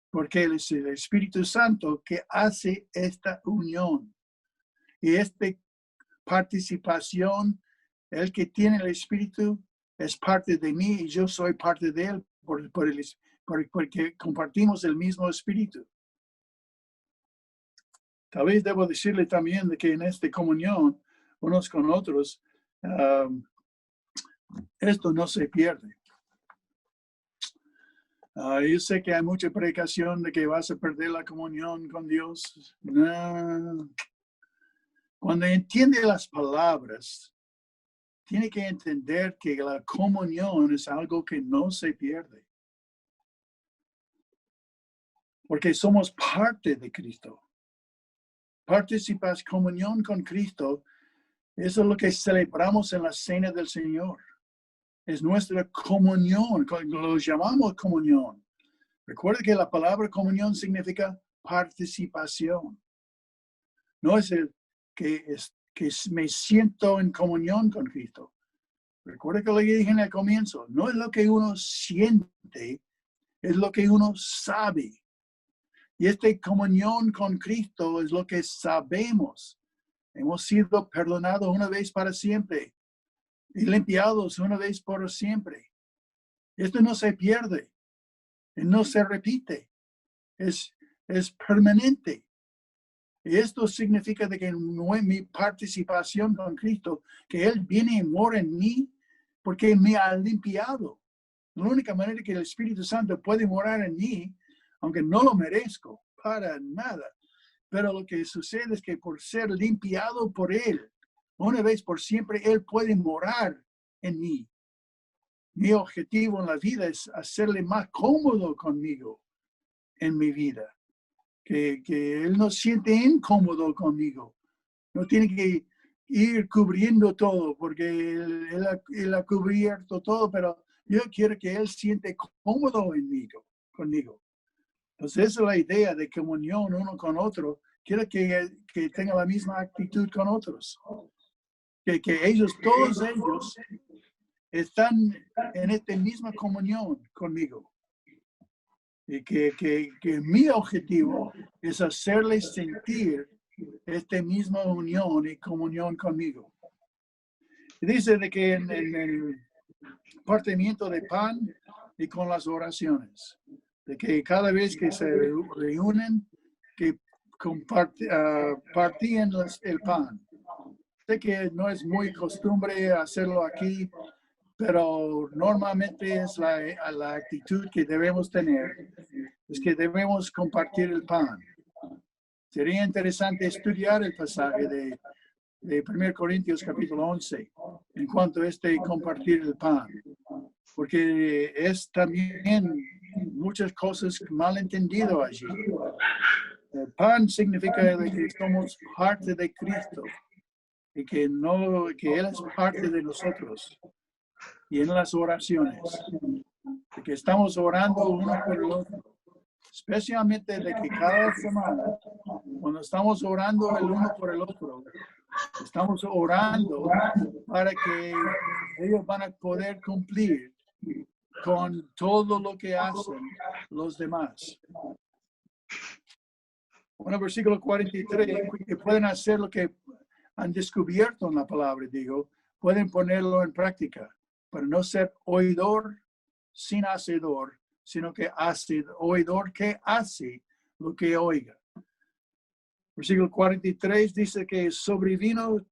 Porque es el Espíritu Santo que hace esta unión. Y esta participación, el que tiene el Espíritu es parte de mí y yo soy parte de él porque compartimos el mismo Espíritu. Tal vez debo decirle también de que en esta comunión, unos con otros, esto no se pierde. Yo sé que hay mucha predicación de que vas a perder la comunión con Dios. Cuando entiende las palabras, tiene que entender que la comunión es algo que no se pierde. Porque somos parte de Cristo. Participas comunión con Cristo. Eso es lo que celebramos en la cena del Señor. Es nuestra comunión, lo llamamos comunión. Recuerda que la palabra comunión significa participación. No es el que me siento en comunión con Cristo. Recuerda que lo que dije en el comienzo, no es lo que uno siente, es lo que uno sabe. Y esta comunión con Cristo es lo que sabemos. Hemos sido perdonados una vez para siempre y limpiados una vez por siempre. Esto no se pierde, no se repite, es permanente. Y esto significa de que no es mi participación con Cristo, que Él viene y mora en mí porque me ha limpiado. La única manera que el Espíritu Santo puede morar en mí, aunque no lo merezco para nada, pero lo que sucede es que por ser limpiado por Él, una vez por siempre, Él puede morar en mí. Mi objetivo en la vida es hacerle más cómodo conmigo en mi vida. Que Él no siente incómodo conmigo. No tiene que ir cubriendo todo, porque él ha cubierto todo, pero yo quiero que Él siente cómodo conmigo. Entonces, esa es la idea de comunión uno con otro. Quiero que tenga la misma actitud con otros. Que todos ellos, están en esta misma comunión conmigo. Y que mi objetivo es hacerles sentir esta misma unión y comunión conmigo. Y dice de que en el partimiento de pan y con las oraciones, de que cada vez que se reúnen, que partían el pan. Sé que no es muy costumbre hacerlo aquí, pero normalmente es la actitud que debemos tener, es que debemos compartir el pan. Sería interesante estudiar el pasaje de 1 Corintios capítulo 11 en cuanto a compartir el pan, porque es también muchas cosas mal entendido allí. El pan significa que somos parte de Cristo y que Él es parte de nosotros. Y en las oraciones, de que estamos orando uno por el otro, especialmente de que cada semana, cuando estamos orando el uno por el otro, estamos orando para que ellos van a poder cumplir con todo lo que hacen los demás. Bueno, versículo 43, que pueden hacer lo que han descubierto en la palabra, digo, pueden ponerlo en práctica, para no ser oidor sin hacedor, sino que oidor que hace lo que oiga. Versículo 43 dice que sobrevino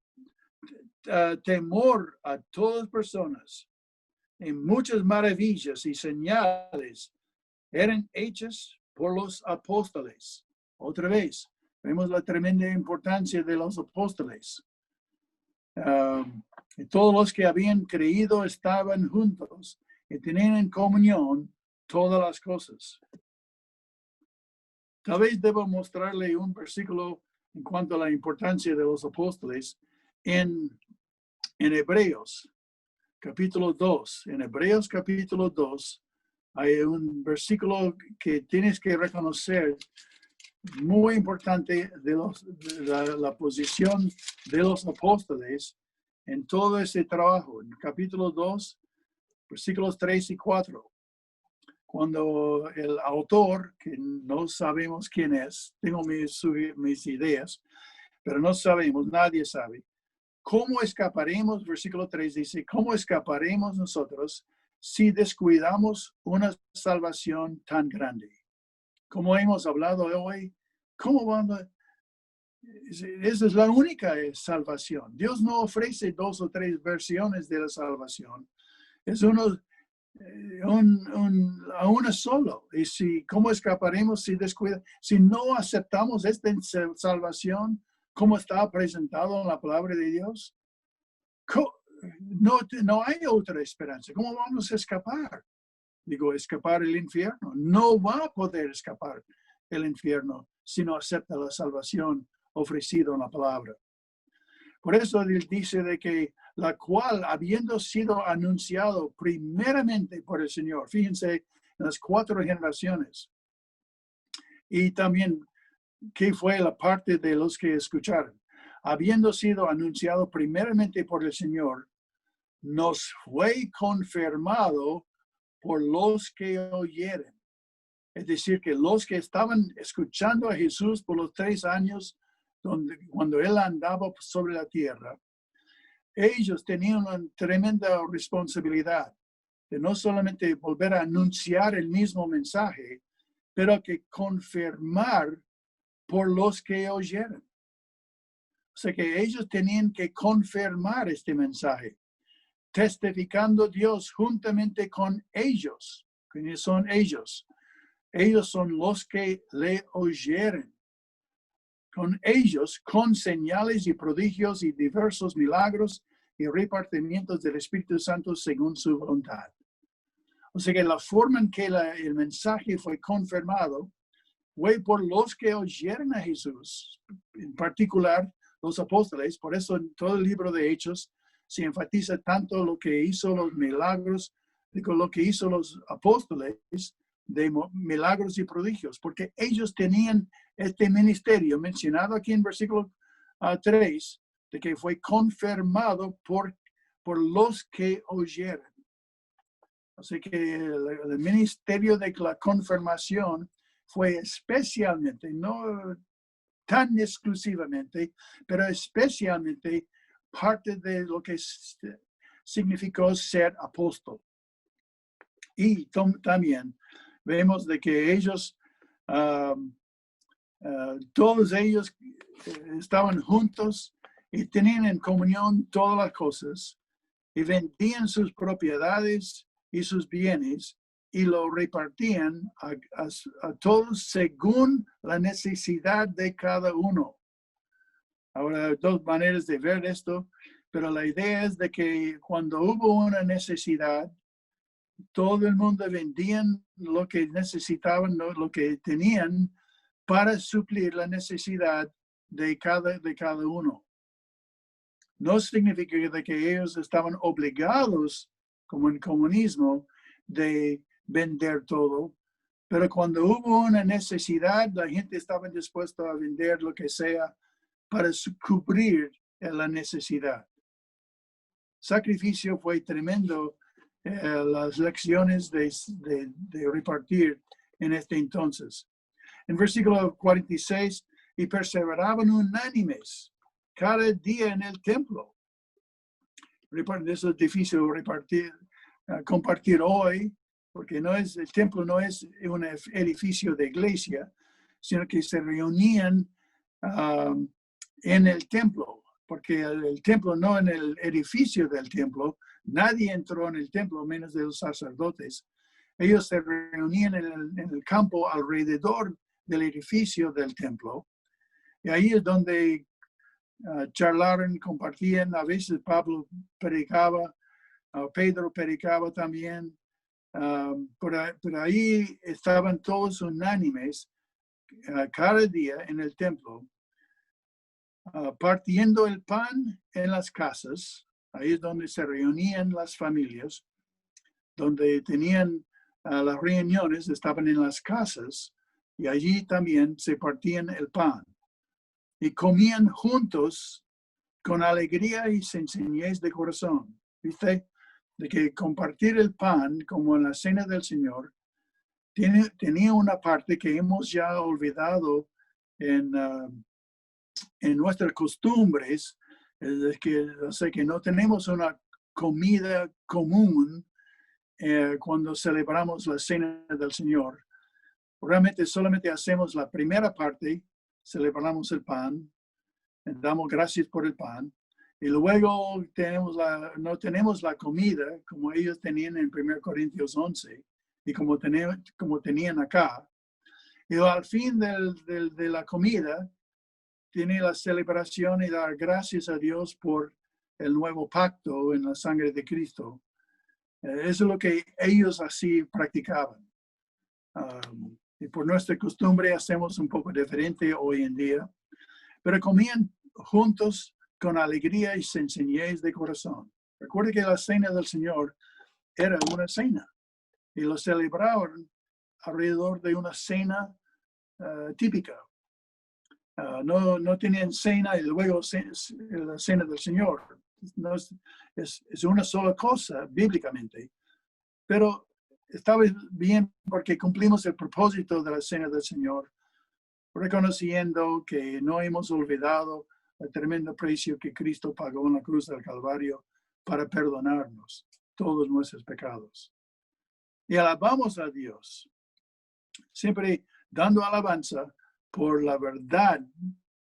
temor a todas personas, y muchas maravillas y señales eran hechas por los apóstoles. Otra vez, vemos la tremenda importancia de los apóstoles. Y todos los que habían creído estaban juntos y tenían en comunión todas las cosas. Tal vez debo mostrarle un versículo en cuanto a la importancia de los apóstoles en Hebreos, capítulo 2. En Hebreos, capítulo 2, hay un versículo que tienes que reconocer muy importante de la posición de los apóstoles en todo ese trabajo. En capítulo 2, versículos 3 y 4. Cuando el autor, que no sabemos quién es, tengo mis ideas, pero no sabemos, nadie sabe. ¿Cómo escaparemos? Versículo 3 dice, ¿cómo escaparemos nosotros si descuidamos una salvación tan grande? Como hemos hablado hoy, ¿cómo vamos a... Esa es la única salvación. Dios no ofrece 2 o 3 versiones de la salvación. Es a una solo. Y ¿cómo escaparemos si descuida? Si no aceptamos esta salvación, como está presentado en la palabra de Dios, no hay otra esperanza. ¿Cómo vamos a escapar? Digo, escapar el infierno. No va a poder escapar el infierno si no acepta la salvación ofrecida en la palabra. Por eso él dice de que la cual, habiendo sido anunciado primeramente por el Señor, fíjense en las 4 generaciones, y también qué fue la parte de los que escucharon, habiendo sido anunciado primeramente por el Señor, nos fue confirmado por los que oyeron. Es decir, que los que estaban escuchando a Jesús por los 3 años, cuando él andaba sobre la tierra, ellos tenían una tremenda responsabilidad de no solamente volver a anunciar el mismo mensaje, pero que confirmar por los que oyeron. O sea que ellos tenían que confirmar este mensaje, testificando Dios juntamente con ellos. ¿Quiénes son ellos? Ellos son los que le oyeron. Con ellos, con señales y prodigios y diversos milagros y repartimientos del Espíritu Santo según su voluntad. O sea que la forma en que el mensaje fue confirmado fue por los que oyeron a Jesús, en particular los apóstoles. Por eso en todo el libro de Hechos se enfatiza tanto lo que hizo los milagros, lo que hizo los apóstoles de milagros y prodigios, porque ellos tenían este ministerio mencionado aquí en versículo 3, de que fue confirmado por los que oyeron. Así que el ministerio de la confirmación fue especialmente, no tan exclusivamente, pero especialmente parte de lo que significó ser apóstol. Y también vemos de que ellos, todos ellos estaban juntos y tenían en comunión todas las cosas y vendían sus propiedades y sus bienes y lo repartían a todos según la necesidad de cada uno. Ahora, hay 2 maneras de ver esto, pero la idea es de que cuando hubo una necesidad, todo el mundo vendían lo que necesitaban, lo que tenían para suplir la necesidad de cada uno. No significa de que ellos estaban obligados, como en comunismo, de vender todo, pero cuando hubo una necesidad, la gente estaba dispuesta a vender lo que sea para cubrir la necesidad. Sacrificio fue tremendo. Las lecciones de repartir en este entonces. En versículo 46, y perseveraban unánimes cada día en el templo. Eso es difícil compartir hoy, porque el templo no es un edificio de iglesia, sino que se reunían en el templo, porque el templo no en el edificio del templo. Nadie entró en el templo, menos de los sacerdotes. Ellos se reunían en el campo alrededor del edificio del templo. Y ahí es donde charlaron, compartían. A veces Pablo predicaba, Pedro predicaba también. Pero ahí estaban todos unánimes cada día en el templo, partiendo el pan en las casas. Ahí es donde se reunían las familias, donde tenían las reuniones, estaban en las casas y allí también se partían el pan. Y comían juntos con alegría y sencillez de corazón. ¿Viste? de que compartir el pan, como en la cena del Señor, tenía una parte que hemos ya olvidado en nuestras costumbres, es que, o sea, que no tenemos una comida común cuando celebramos la cena del Señor. Realmente solamente hacemos la primera parte, celebramos el pan, damos gracias por el pan, y luego no tenemos la comida como ellos tenían en 1 Corintios 11 y como tenían acá. Y al fin de la comida, tiene la celebración y dar gracias a Dios por el nuevo pacto en la sangre de Cristo. Eso es lo que ellos así practicaban. Y por nuestra costumbre hacemos un poco diferente hoy en día, pero comían juntos con alegría y sencillez de corazón. Recuerde que la cena del Señor era una cena y lo celebraban alrededor de una cena típica. No tenían cena y luego la cena del Señor. No es una sola cosa bíblicamente, pero estaba bien porque cumplimos el propósito de la cena del Señor, reconociendo que no hemos olvidado el tremendo precio que Cristo pagó en la cruz del Calvario para perdonarnos todos nuestros pecados. Y alabamos a Dios, siempre dando alabanza por la verdad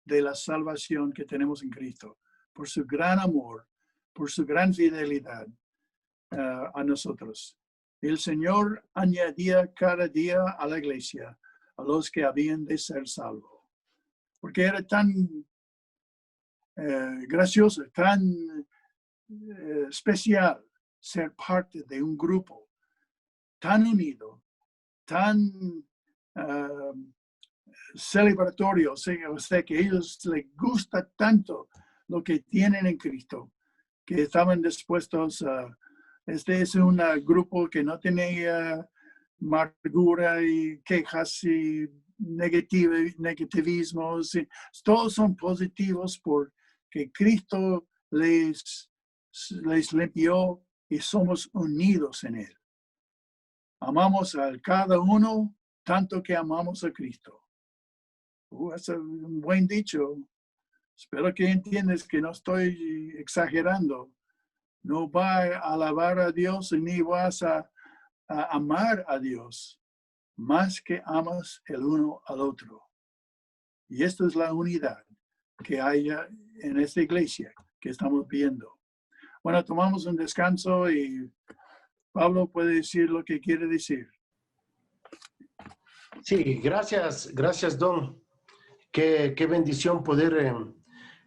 de la salvación que tenemos en Cristo, por su gran amor, por su gran fidelidad a nosotros. El Señor añadía cada día a la iglesia a los que habían de ser salvos, porque era tan gracioso, tan especial ser parte de un grupo tan unido, tan celebratorio, o sea, que a ellos les gusta tanto lo que tienen en Cristo, que estaban dispuestos a... Este es un grupo que no tenía amargura y quejas y negativismos. Todos son positivos porque Cristo les limpió y somos unidos en Él. Amamos a cada uno tanto que amamos a Cristo. Es un buen dicho. Espero que entiendas que no estoy exagerando. No vas a alabar a Dios ni vas a amar a Dios más que amas el uno al otro. Y esta es la unidad que hay en esta iglesia que estamos viendo. Bueno, tomamos un descanso y Pablo puede decir lo que quiere decir. Sí, gracias, Don. Qué bendición poder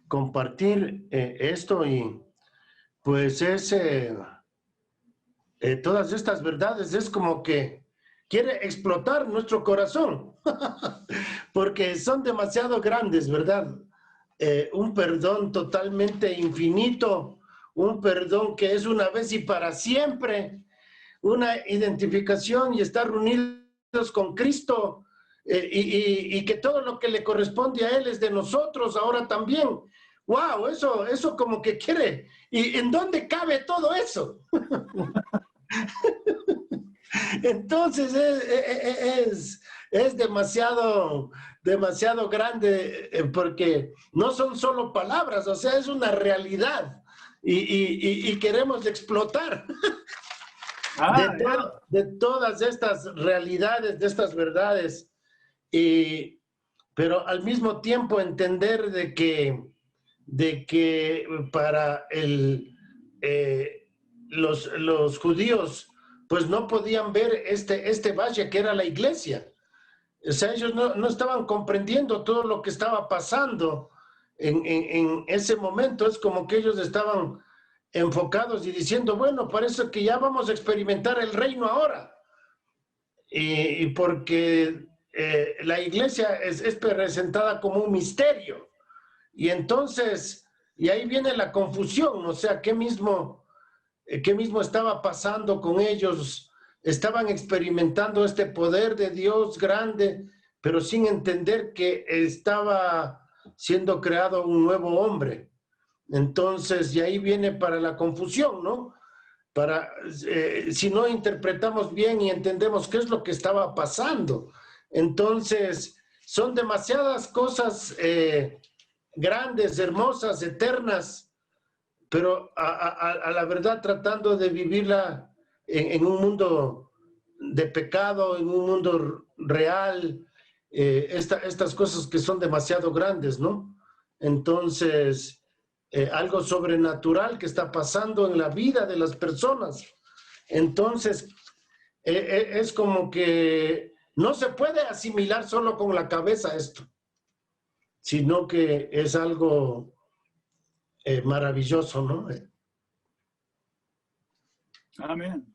compartir esto y pues todas estas verdades es como que quiere explotar nuestro corazón porque son demasiado grandes, ¿verdad? Un perdón totalmente infinito, un perdón que es una vez y para siempre, una identificación y estar unidos con Cristo y que todo lo que le corresponde a Él es de nosotros ahora también. ¡Wow! Eso como que quiere. ¿Y en dónde cabe todo eso? Entonces es demasiado grande porque no son solo palabras, o sea, es una realidad y queremos explotar de todas estas realidades, de estas verdades, pero al mismo tiempo entender de que para los judíos pues no podían ver este valle que era la iglesia. O sea, ellos no estaban comprendiendo todo lo que estaba pasando en ese momento. Es como que ellos estaban enfocados y diciendo, bueno, parece que ya vamos a experimentar el reino ahora. Y porque la iglesia es presentada como un misterio. Y entonces, y ahí viene la confusión, o sea, ¿qué mismo estaba pasando con ellos? Estaban experimentando este poder de Dios grande, pero sin entender que estaba siendo creado un nuevo hombre. Entonces, y ahí viene para la confusión, ¿no? si no interpretamos bien y entendemos qué es lo que estaba pasando. Entonces, son demasiadas cosas grandes, hermosas, eternas, pero a la verdad tratando de vivirla en un mundo de pecado, en un mundo real, estas cosas que son demasiado grandes, ¿no? Entonces, algo sobrenatural que está pasando en la vida de las personas. Entonces, es como que no se puede asimilar solo con la cabeza esto, sino que es algo maravilloso, ¿no? Amén.